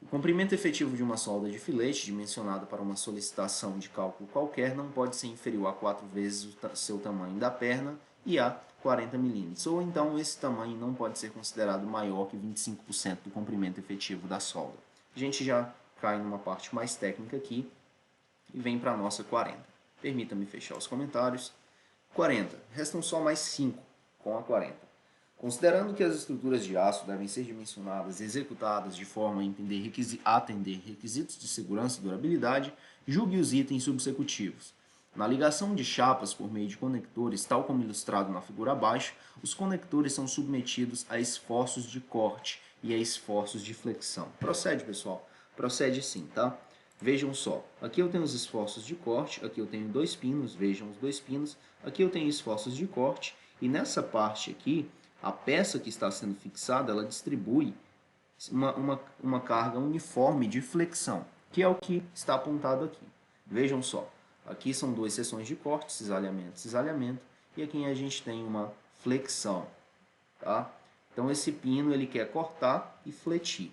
O comprimento efetivo de uma solda de filete, dimensionada para uma solicitação de cálculo qualquer, não pode ser inferior a 4 vezes o seu tamanho da perna e a 40 milímetros. Ou então, esse tamanho não pode ser considerado maior que 25% do comprimento efetivo da solda. A gente já cai numa parte mais técnica aqui e vem para a nossa 40. Permita-me fechar os comentários. 40. Restam só mais 5 com a 40. Considerando que as estruturas de aço devem ser dimensionadas e executadas de forma a atender requisitos de segurança e durabilidade, julgue os itens subsecutivos. Na ligação de chapas por meio de conectores, tal como ilustrado na figura abaixo, os conectores são submetidos a esforços de corte e a esforços de flexão. Procede, pessoal? Procede sim, tá? Vejam só, aqui eu tenho os esforços de corte, aqui eu tenho 2 pinos, vejam os 2 pinos, aqui eu tenho esforços de corte, e nessa parte aqui, a peça que está sendo fixada, ela distribui uma carga uniforme de flexão, que é o que está apontado aqui. Vejam só, aqui são 2 seções de corte, cisalhamento, cisalhamento, e aqui a gente tem uma flexão. Tá? Então esse pino ele quer cortar e fletir.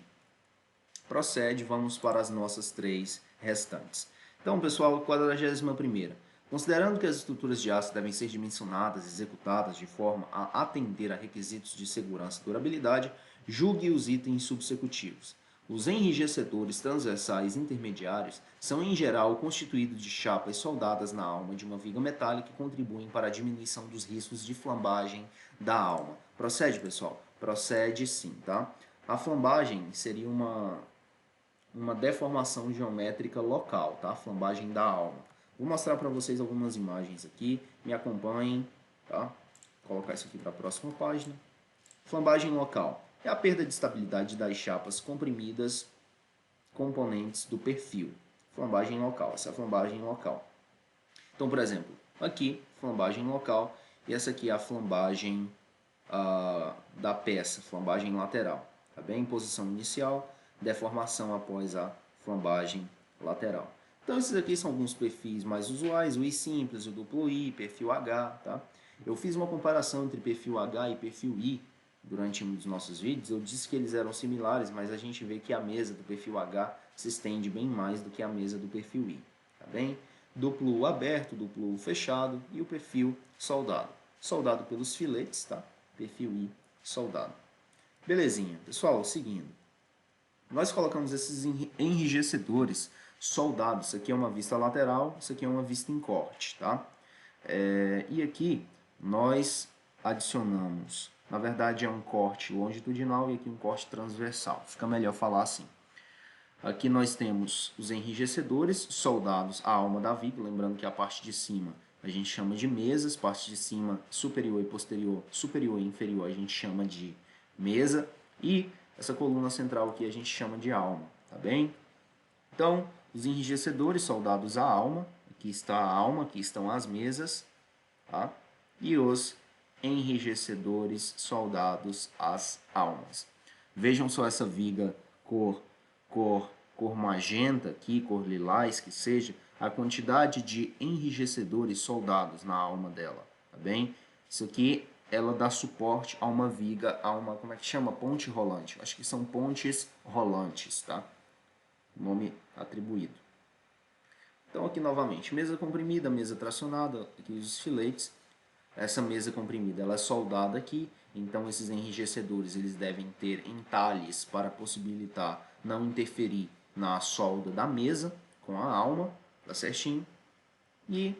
Procede, vamos para as nossas 3 restantes. Então, pessoal, 41ª. Considerando que as estruturas de aço devem ser dimensionadas e executadas de forma a atender a requisitos de segurança e durabilidade, julgue os itens subsecutivos. Os enrijecedores transversais intermediários são, em geral, constituídos de chapas soldadas na alma de uma viga metálica que contribuem para a diminuição dos riscos de flambagem da alma. Procede, pessoal? Procede sim, tá? A flambagem seria uma deformação geométrica local, tá? Flambagem da alma. Vou mostrar para vocês algumas imagens aqui, me acompanhem, tá? Vou colocar isso aqui para a próxima página. Flambagem local é a perda de estabilidade das chapas comprimidas componentes do perfil. Flambagem local, essa é a flambagem local. Então, por exemplo, aqui, flambagem local, e essa aqui é a flambagem da peça, flambagem lateral. Tá bem? Posição inicial, deformação após a flambagem lateral. Então, esses aqui são alguns perfis mais usuais, o I simples, o duplo I, perfil H, tá? Eu fiz uma comparação entre perfil H e perfil I durante um dos nossos vídeos. Eu disse que eles eram similares, mas a gente vê que a mesa do perfil H se estende bem mais do que a mesa do perfil I, tá bem? Duplo U aberto, duplo U fechado e o perfil soldado. Soldado pelos filetes, tá? Perfil I soldado. Belezinha. Pessoal, seguindo. Nós colocamos esses enrijecedores soldados. Isso aqui é uma vista lateral, isso aqui é uma vista em corte, tá? E aqui nós adicionamos, na verdade é um corte longitudinal e aqui um corte transversal. Fica melhor falar assim. Aqui nós temos os enrijecedores soldados à alma da viga, lembrando que a parte de cima a gente chama de mesas, parte de cima superior e posterior, superior e inferior a gente chama de mesa, e essa coluna central aqui a gente chama de alma, tá bem? Então, os enrijecedores soldados à alma, aqui está a alma, aqui estão as mesas, tá? E os enrijecedores soldados às almas. Vejam só essa viga cor magenta aqui, cor lilás, que seja, a quantidade de enrijecedores soldados na alma dela, tá bem? Isso aqui, ela dá suporte a uma viga, a uma, como é que chama? Ponte rolante. Acho que são pontes rolantes, tá? Nome atribuído. Então aqui novamente, mesa comprimida, mesa tracionada, aqui os filetes. Essa mesa comprimida, ela é soldada aqui, então esses enrijecedores eles devem ter entalhes para possibilitar não interferir na solda da mesa com a alma, tá certinho? E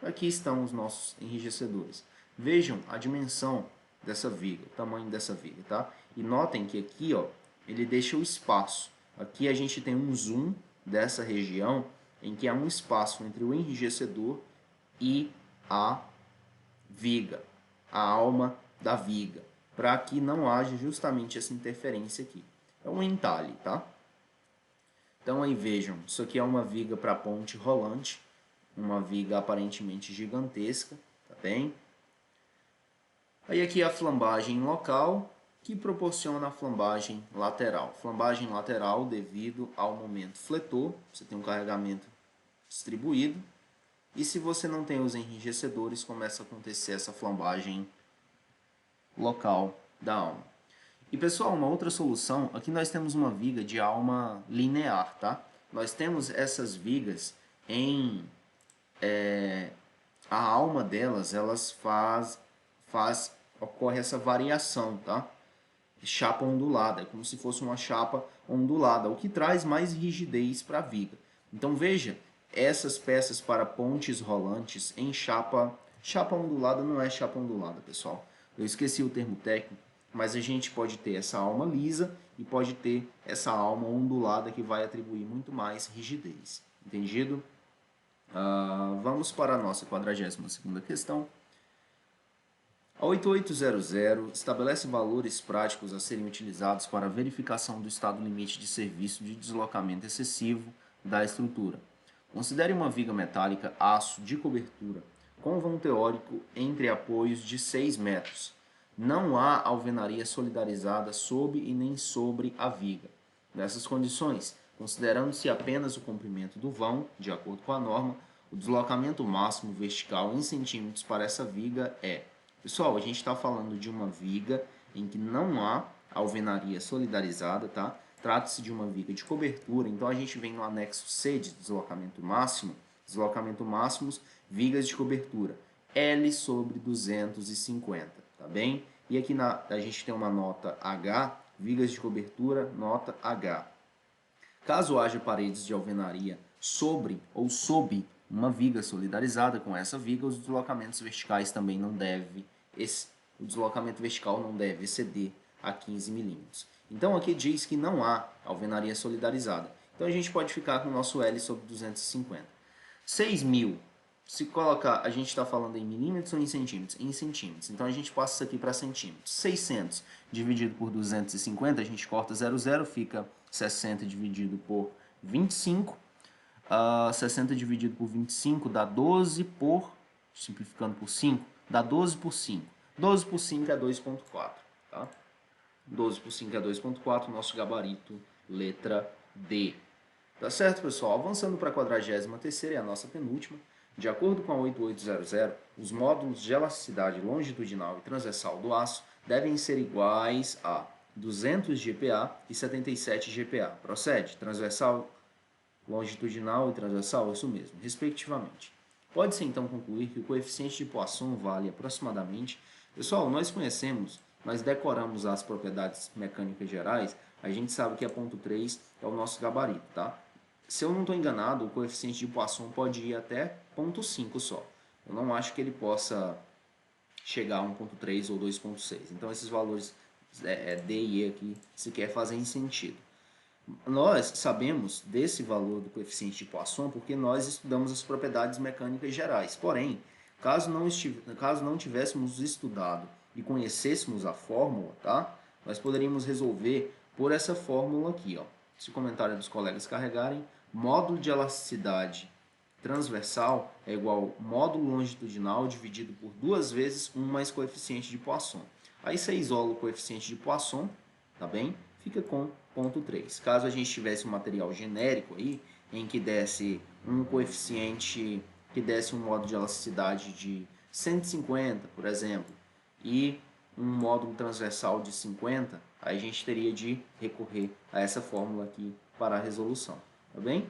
aqui estão os nossos enrijecedores. Vejam a dimensão dessa viga, o tamanho dessa viga, tá? E notem que aqui, ó, ele deixa o espaço. Aqui a gente tem um zoom dessa região em que há um espaço entre o enrijecedor e a viga, a alma da viga, para que não haja justamente essa interferência aqui. É um entalhe, tá? Então aí vejam, isso aqui é uma viga para ponte rolante, uma viga aparentemente gigantesca, tá bem? Aí aqui a flambagem local, que proporciona a flambagem lateral. Flambagem lateral devido ao momento fletor, você tem um carregamento distribuído, e se você não tem os enrijecedores, começa a acontecer essa flambagem local da alma. E pessoal, uma outra solução, aqui nós temos uma viga de alma linear, tá? Nós temos essas vigas em... a alma delas, ocorre essa variação, tá? Chapa ondulada, é como se fosse uma chapa ondulada, o que traz mais rigidez para a viga. Então veja, essas peças para pontes rolantes em chapa ondulada não é chapa ondulada, pessoal. Eu esqueci o termo técnico, mas a gente pode ter essa alma lisa e pode ter essa alma ondulada que vai atribuir muito mais rigidez. Entendido? Vamos para a nossa 42ª questão. A 8800 estabelece valores práticos a serem utilizados para a verificação do estado limite de serviço de deslocamento excessivo da estrutura. Considere uma viga metálica aço de cobertura com vão teórico entre apoios de 6 metros. Não há alvenaria solidarizada sob e nem sobre a viga. Nessas condições, considerando-se apenas o comprimento do vão, de acordo com a norma, o deslocamento máximo vertical em centímetros para essa viga é... Pessoal, a gente está falando de uma viga em que não há alvenaria solidarizada, tá? Trata-se de uma viga de cobertura, então a gente vem no anexo C de deslocamento máximos, vigas de cobertura, L sobre 250, tá bem? E aqui a gente tem uma nota H, vigas de cobertura, nota H. Caso haja paredes de alvenaria sobre ou sob uma viga solidarizada com essa viga, os deslocamentos verticais também não devem, o deslocamento vertical não deve exceder a 15 milímetros. Então aqui diz que não há alvenaria solidarizada. Então a gente pode ficar com o nosso L sobre 250. 6.000, se colocar, a gente está falando em milímetros ou em centímetros? Em centímetros. Então a gente passa isso aqui para centímetros. 600 dividido por 250, a gente corta 0,0, fica 60 dividido por 25. 60 dividido por 25 dá 12 por, simplificando por 5, dá 12 por 5. 12 por 5 é 2,4, tá? 12 por 5 é 2,4, nosso gabarito, letra D. Tá certo, pessoal? Avançando para a 43ª, é a nossa penúltima. De acordo com a 8800, os módulos de elasticidade longitudinal e transversal do aço devem ser iguais a 200 GPa e 77 GPa. Procede? Transversal, longitudinal e transversal, isso mesmo, respectivamente. Pode-se então concluir que o coeficiente de Poisson vale aproximadamente... Pessoal, nós decoramos as propriedades mecânicas gerais, a gente sabe que a ponto 3 é o nosso gabarito, tá? Se eu não estou enganado, o coeficiente de Poisson pode ir até ponto 5 só. Eu não acho que ele possa chegar a 1.3 ou 2.6. Então esses valores D e E aqui sequer fazem sentido. Nós sabemos desse valor do coeficiente de Poisson porque nós estudamos as propriedades mecânicas gerais. Porém, caso não tivéssemos estudado e conhecêssemos a fórmula, tá? Nós poderíamos resolver por essa fórmula aqui, ó. Se o comentário dos colegas carregarem, módulo de elasticidade transversal é igual ao módulo longitudinal dividido por 2 vezes 1 mais coeficiente de Poisson. Aí você isola o coeficiente de Poisson, tá bem? Fica com ponto 3. Caso a gente tivesse um material genérico aí, em que desse um coeficiente, que desse um módulo de elasticidade de 150, por exemplo, e um módulo transversal de 50, aí a gente teria de recorrer a essa fórmula aqui para a resolução, tá bem?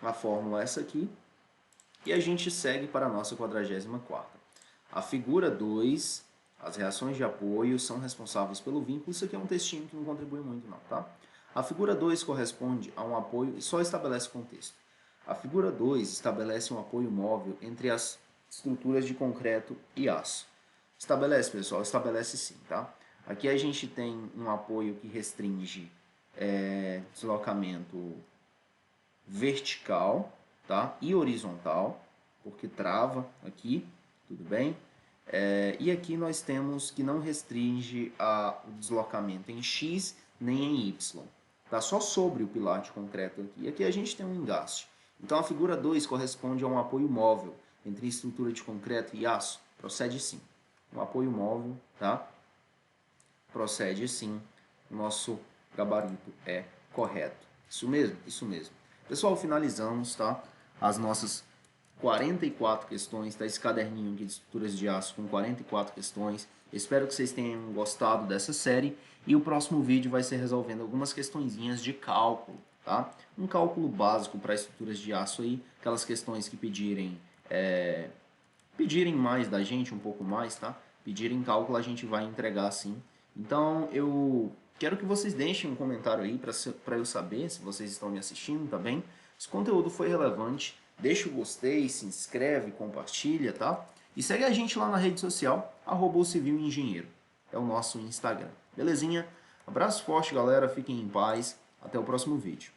A fórmula é essa aqui, e a gente segue para a nossa 44ª. A figura 2, as reações de apoio são responsáveis pelo vínculo. Isso aqui é um textinho que não contribui muito não, tá? A figura 2 corresponde a um apoio e só estabelece contexto. A figura 2 estabelece um apoio móvel entre as estruturas de concreto e aço. Estabelece, pessoal? Estabelece sim, tá? Aqui a gente tem um apoio que restringe deslocamento vertical, tá? E horizontal. porque trava aqui, tudo bem? E aqui nós temos que não restringe o deslocamento em X nem em Y. Tá só sobre o pilar de concreto aqui. Aqui a gente tem um engaste. Então a figura 2 corresponde a um apoio móvel entre estrutura de concreto e aço. Procede sim. Um apoio móvel, tá? Procede sim. O nosso gabarito é correto. Isso mesmo? Isso mesmo. Pessoal, finalizamos, tá? As nossas 44 questões, tá? Esse caderninho aqui de estruturas de aço com 44 questões. Espero que vocês tenham gostado dessa série e o próximo vídeo vai ser resolvendo algumas questõezinhas de cálculo, tá? Um cálculo básico para estruturas de aço aí, aquelas questões que pedirem mais da gente, um pouco mais, tá? Pedirem cálculo, a gente vai entregar sim. Então, eu quero que vocês deixem um comentário aí para eu saber se vocês estão me assistindo, tá bem? Se o conteúdo foi relevante, deixa o gostei, se inscreve, compartilha, tá? E segue a gente lá na rede social, @civilengenheiro. É o nosso Instagram. Belezinha? Abraço forte, galera. Fiquem em paz. Até o próximo vídeo.